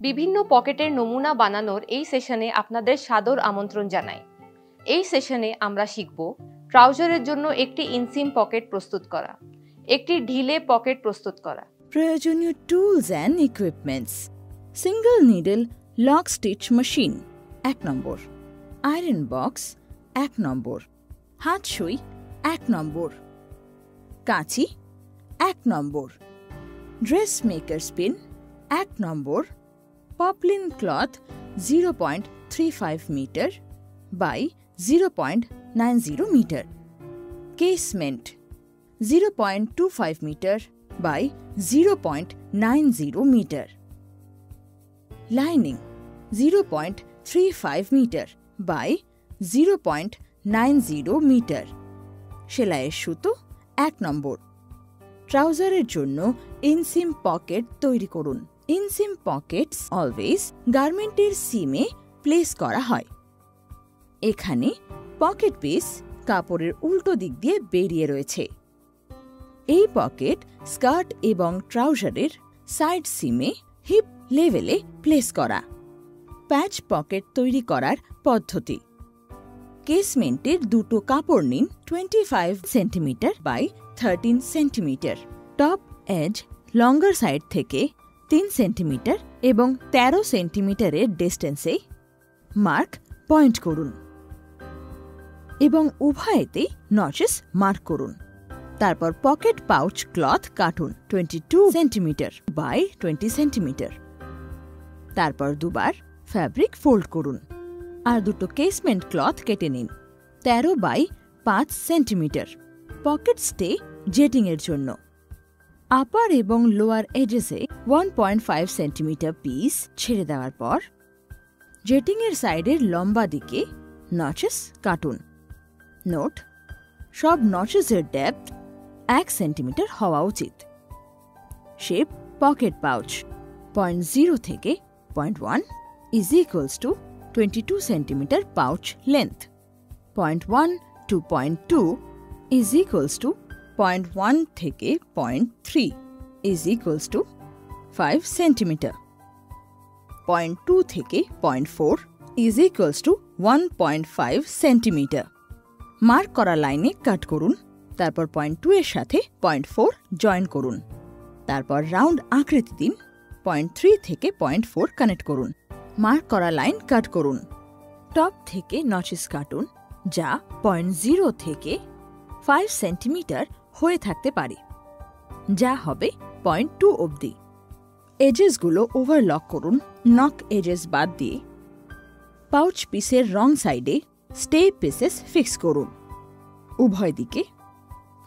বিভিন্ন পকেটের নমুনা বানানোর এই সেশনে আপনাদের সাদর আমন্ত্রণ জানাই। এই সেশনে আমরা শিখব ট্রাউজারের জন্য একটি ইনসিম পকেট প্রস্তুত করা, একটি ঢিলে পকেট প্রস্তুত করা, প্রয়োজনীয় tools and equipments, single needle lock stitch machine 1 number, iron box 1 number, হাত সুই 1 নম্বর, কাঁচি 1 number, dress maker spin 1 number, poplin cloth 0.35 metre by 0.90 metre, casement 0.25 metre by 0.90 metre, lining 0.35 metre by 0.90 metre, সেলাইয়ের সুতো 1 নম্বর। ট্রাউজারের জন্য ইনসিম pocket তৈরি করুন। ইনসিম Pockets always গার্মেন্টের সিমে place করা হয়। এখানে পকেট পিস কাপড়ের উল্টো দিক দিয়ে বেরিয়ে রয়েছে। এই পকেট স্কার্ট এবং ট্রাউজারের সাইড সিমে হিপ লেভেলে প্লেস করা। প্যাচ পকেট তৈরি করার পদ্ধতি: কেসমেন্টের দুটো কাপড় নিন 25 centimetre by 13 centimetre. Top edge longer side থেকে 3 সেন্টিমিটার এবং 13 সেন্টিমিটারের ডিস্টেন্সে মার্ক পয়েন্ট করুন এবং উভয়েতেই নচেস মার্ক করুন। তারপর পকেট পাউচ ক্লথ কাটুন 22 সেন্টিমিটার বাই 20 সেন্টিমিটার। তারপর দুবার ফ্যাব্রিক ফোল্ড করুন আর দুটো কেসমেন্ট ক্লথ কেটে নিন 13 বাই 5 সেন্টিমিটার। পকেট স্টে জেটিংয়ের জন্য আপার এবং লোয়ার এজেসে 1.5 সেন্টিমিটার পিস ছেড়ে দেওয়ার পর জেটিংয়ের সাইডের লম্বা দিকে নচেস কাটুন। নোট: সব নচেসের ডেপথ 1 সেন্টিমিটার হওয়া উচিত। শেপ পকেট পাউচ 0.0 থেকে 0.1 is equals to 22 centimetre pouch length. 0.1 to 0.2 is equals to 0.1 থেকে 0.3 is equals to 5 সেন্টিমিটার। 0.2 থেকে 0.4 is equals to 1.5 centimetre. Mark করা লাইনে কাট করুন, তারপর 0.2 এর সাথে 0.4 জয়েন করুন। তারপর রাউন্ড আকৃতি দিন, 0.3 থেকে 0.4 কানেক্ট করুন। মার্ক করা লাইন কাট করুন। টপ থেকে নচেস কাটুন, যা 0.0 থেকে 5 সেন্টিমিটার হয়ে থাকতে পারে, যা হবে 0.2 অবধি। এজেসগুলো ওভারলক করুন নক এজেস বাদ দিয়ে। পাউচ পিসের রং সাইডে স্টে পিসেস ফিক্স করুন। উভয় দিকে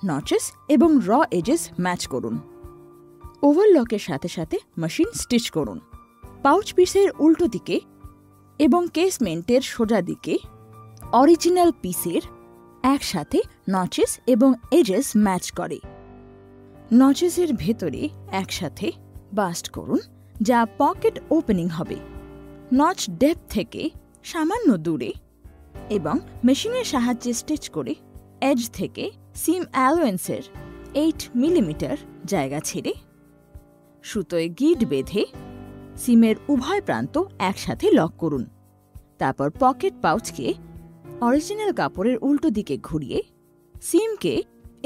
নচেস এবং র এজেস ম্যাচ করুন। ওভারলকের সাথে সাথে মেশিন স্টিচ করুন। পাউচ পিসের উল্টো দিকে এবং কেসমেন্টের সোজা দিকে অরিজিনাল পিসের একসাথে নচেস এবং এজেস ম্যাচ করে। নচেসের ভেতরে একসাথে বাস্ট করুন, যা পকেট ওপেনিং হবে। নচ ডেপথ থেকে সামান্য দূরে এবং মেশিনের সাহায্যে স্টিচ করে এজ থেকে সিম অ্যালোয়েন্সের 8 মিলিমিটার জায়গা ছেড়ে সুতোয় গিট বেঁধে সিমের উভয় প্রান্ত একসাথে লক করুন। তারপর পকেট পাউচকে অরিজিনাল কাপড়ের উল্টো দিকে ঘুরিয়ে সিমকে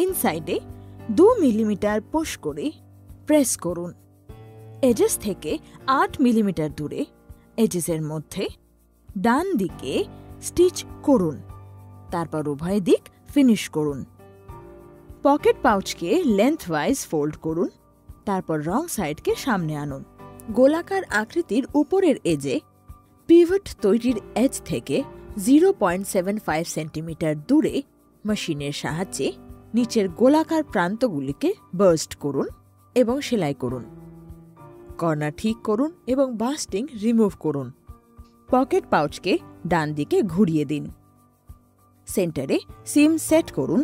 ইনসাইডে 2 মিলিমিটার পুশ করে প্রেস করুন। এজেস থেকে 8 মিলিমিটার দূরে এজেসের মধ্যে ডান দিকে স্টিচ করুন। তারপর উভয় দিক ফিনিশ করুন। পকেট পাউচকে লেন্থওয়াইজ ফোল্ড করুন, তারপর রং সাইডকে সামনে আনুন। গোলাকার আকৃতির উপরের এজে পিভট তৈরির এজ থেকে 0.75 সেন্টিমিটার দূরে মেশিনের সাহায্যে নিচের গোলাকার প্রান্তগুলিকে বার্স্ট করুন এবং সেলাই করুন। কর্নার ঠিক করুন এবং বাস্টিং রিমুভ করুন। পকেট পাউচকে ডান দিকে ঘুরিয়ে দিন। সেন্টারে সিম সেট করুন।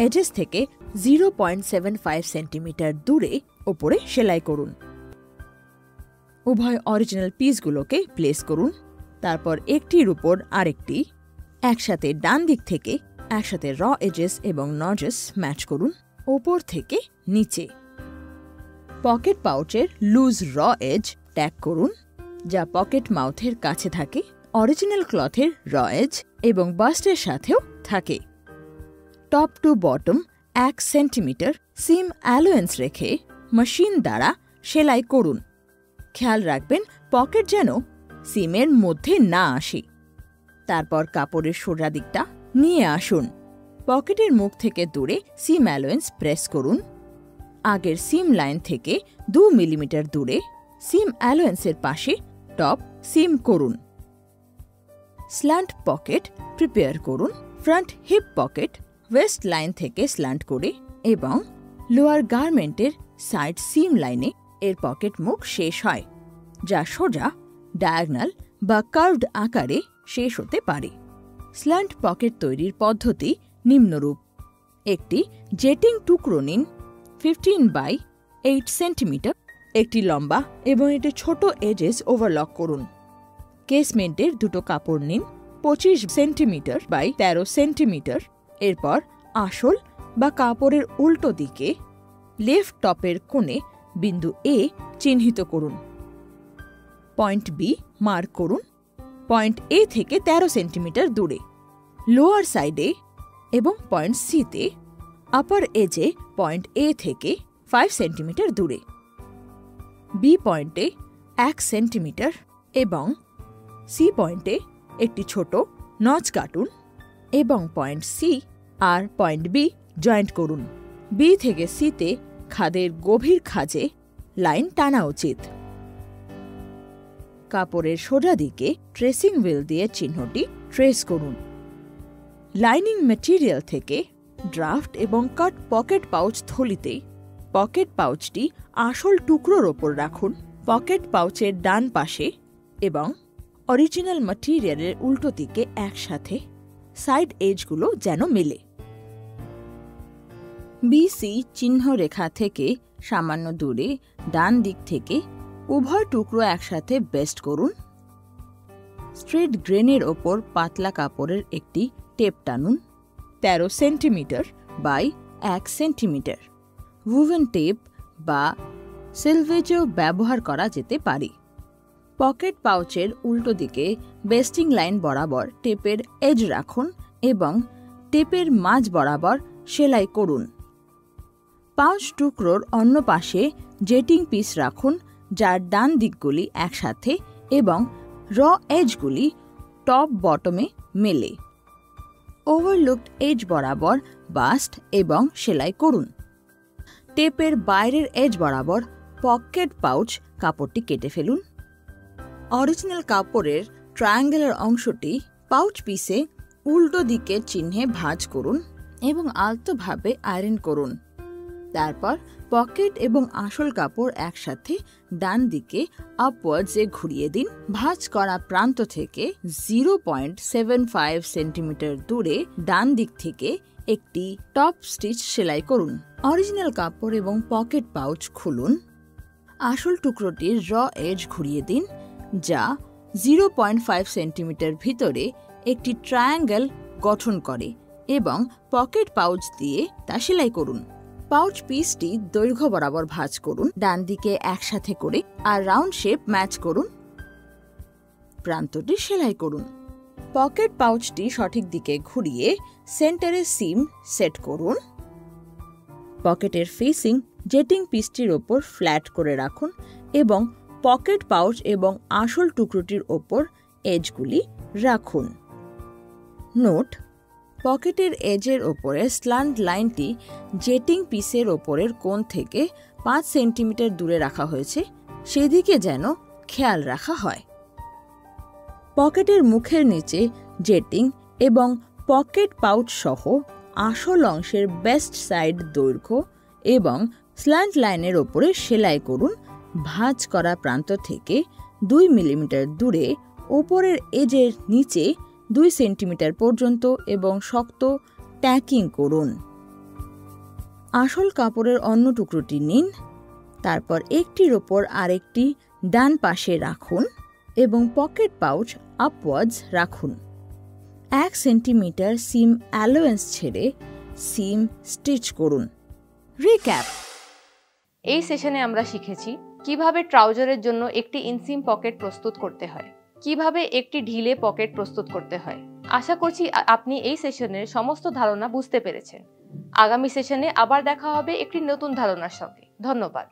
এজেস থেকে 0.75 সেন্টিমিটার দূরে ওপরে সেলাই করুন। উভয় অরিজিনাল পিসগুলোকে প্লেস করুন। তারপর একটির উপর আরেকটি একসাথে ডান দিক থেকে একসাথে র এজেস এবং নজেস ম্যাচ করুন ওপর থেকে নিচে। পকেট পাউচের লুজ র এজ ট্যাগ করুন। যা পকেট মাউথের কাছে থাকে। অরিজিনাল ক্লথের র এজ এবং বাস্টের সাথেও থাকে। Top to bottom 1 centimetre SIM allowance রেখে মেশিন দ্বারা সেলাই করুন। খেয়াল রাখবেন পকেট যেন সিমের মধ্যে না আসে। তারপর কাপড়ের সোজা দিকটা নিয়ে আসুন। পকেটের মুখ থেকে দূরে সিম অ্যালোয়েন্স প্রেস করুন। আগের সিম লাইন থেকে 2 মিলিমিটার দূরে সিম অ্যালোয়েন্সের পাশে টপ সিম করুন। স্ল্যান্ট পকেট প্রিপেয়ার করুন। Front hip pocket waist line থেকে স্ল্যান্ট করে এবং লোয়ার গার্মেন্টের সাইড সিম লাইনে এর পকেট মুখ শেষ হয়, যা সোজা, ডায়াগনাল বা কার্ভড আকারে শেষ হতে পারে। স্ল্যান্ট পকেট তৈরির পদ্ধতি নিম্নরূপ। একটি জেটিং টুকরো নিন 15/8 সেন্টিমিটার, একটি লম্বা এবং একটি ছোট এজেস ওভারলক করুন। কেসমেন্টের দুটো কাপড় নিন 25 সেন্টিমিটার বাই 13 সেন্টিমিটার। এরপর আসল বা কাপড়ের উল্টো দিকে লেফট টপের কোণে বিন্দু এ চিহ্নিত করুন। পয়েন্ট বি মার্ক করুন পয়েন্ট এ থেকে 13 সেন্টিমিটার দূরে লোয়ার সাইডে এবং পয়েন্ট সিতে আপার এজে পয়েন্ট এ থেকে 5 সেন্টিমিটার দূরে। বি পয়েন্টে 1 সেন্টিমিটার এবং সি পয়েন্টে একটি ছোট নচ কাটুন এবং পয়েন্ট সি আর পয়েন্ট বি জয়েন্ট করুন। বি থেকে সিতে খাদের গভীর খাঁজে লাইন টানা উচিত। কাপড়ের সোজা দিকে ট্রেসিং হুইল দিয়ে চিহ্নটি ট্রেস করুন। লাইনিং ম্যাটেরিয়াল থেকে ড্রাফট এবং কাট পকেট পাউচ থলিতে পকেট পাউচটি আসল টুকরোর ওপর রাখুন। পকেট পাউচের ডান পাশে এবং অরিজিনাল ম্যাটেরিয়ালের উল্টো দিকে একসাথে সাইড এজগুলো যেন মেলে। বিসি চিহ্ন রেখা থেকে সামান্য দূরে ডান দিক থেকে উভয় টুকরো একসাথে বেস্ট করুন। স্ট্রেট গ্রেনের ওপর পাতলা কাপড়ের একটি টেপ টানুন 13 centimetre by 1 centimetre. Woven tape বা সেলভেজও ব্যবহার করা যেতে পারে। পকেট পাউচের উল্টো দিকে বেস্টিং লাইন বরাবর টেপের এজ রাখুন এবং টেপের মাঝ বরাবর সেলাই করুন। পাউচ টুকরোর অন্য পাশে জেটিং পিস রাখুন, যার ডান দিকগুলি একসাথে এবং র এজগুলি টপ বটমে মেলে। ওভারলুকড এজ বরাবর বাস্ট এবং সেলাই করুন। টেপের বাইরের এজ বরাবর পকেট পাউচ কাপড়টি কেটে ফেলুন। অরিজিনাল কাপড়ের ট্রায়াঙ্গেলের অংশটি পাউচ পিসে উল্টো দিকের চিহ্নে ভাঁজ করুন এবং আলতোভাবে আয়রন করুন। তারপর পকেট এবং আসল কাপড় একসাথে ডান দিকে আপওয়ার্ডসে ঘুরিয়ে দিন। ভাঁজ করা প্রান্ত থেকে 0.75 সেন্টিমিটার দূরে ডান দিক থেকে একটি টপ স্টিচ সেলাই করুন। অরিজিনাল কাপড় এবং পকেট পাউচ খুলুন। আসল টুকরোটির র এজ ঘুরিয়ে দিন, যা 0.5 সেন্টিমিটার ভিতরে একটি ট্রায়াঙ্গেল গঠন করে এবং পকেট পাউচ দিয়ে তা সেলাই করুন। পাউচ পিসটি দৈর্ঘ্য বরাবর ভাঁজ করুন, ডান দিকে একসাথে করে আর রাউন্ড শেপ ম্যাচ করুন। প্রান্তটি সেলাই করুন। পকেট পাউচটি সঠিক দিকে ঘুরিয়ে সেন্টারে সিম সেট করুন। পকেটের ফেসিং জেটিং পিসটির ওপর ফ্ল্যাট করে রাখুন এবং পকেট পাউচ এবং আসল টুকরোটির ওপর এজগুলি রাখুন। নোট: পকেটের এজের ওপরে স্ল্যান্ট লাইনটি জেটিং পিসের ওপরের কোণ থেকে 5 সেন্টিমিটার দূরে রাখা হয়েছে, সেদিকে যেন খেয়াল রাখা হয়। পকেটের মুখের নিচে জেটিং এবং পকেট পাউচ সহ আসল অংশের বেস্ট সাইড দৈর্ঘ্য এবং স্ল্যান্ট লাইনের ওপরে সেলাই করুন। ভাঁজ করা প্রান্ত থেকে 2 মিলিমিটার দূরে ওপরের এজের নিচে 2 সেন্টিমিটার পর্যন্ত এবং শক্ত ট্যাকিং করুন। আসল কাপড়ের অন্য টুকরোটি নিন, তারপর একটির ওপর আরেকটি ডান পাশে রাখুন এবং পকেট পাউচ আপওয়ার্ডস রাখুন। 1 সেন্টিমিটার সিম অ্যালোয়েন্স ছেড়ে সিম স্টিচ করুন। রিক্যাপ: এই সেশনে আমরা শিখেছি কিভাবে ট্রাউজারের জন্য একটি ইনসিম পকেট প্রস্তুত করতে হয়, কিভাবে একটি ঢিলে পকেট প্রস্তুত করতে হয়। আশা করছি আপনি এই সেশনের সমস্ত ধারণা বুঝতে পেরেছেন। আগামী সেশনে আবার দেখা হবে একটি নতুন ধারণার সঙ্গে। ধন্যবাদ।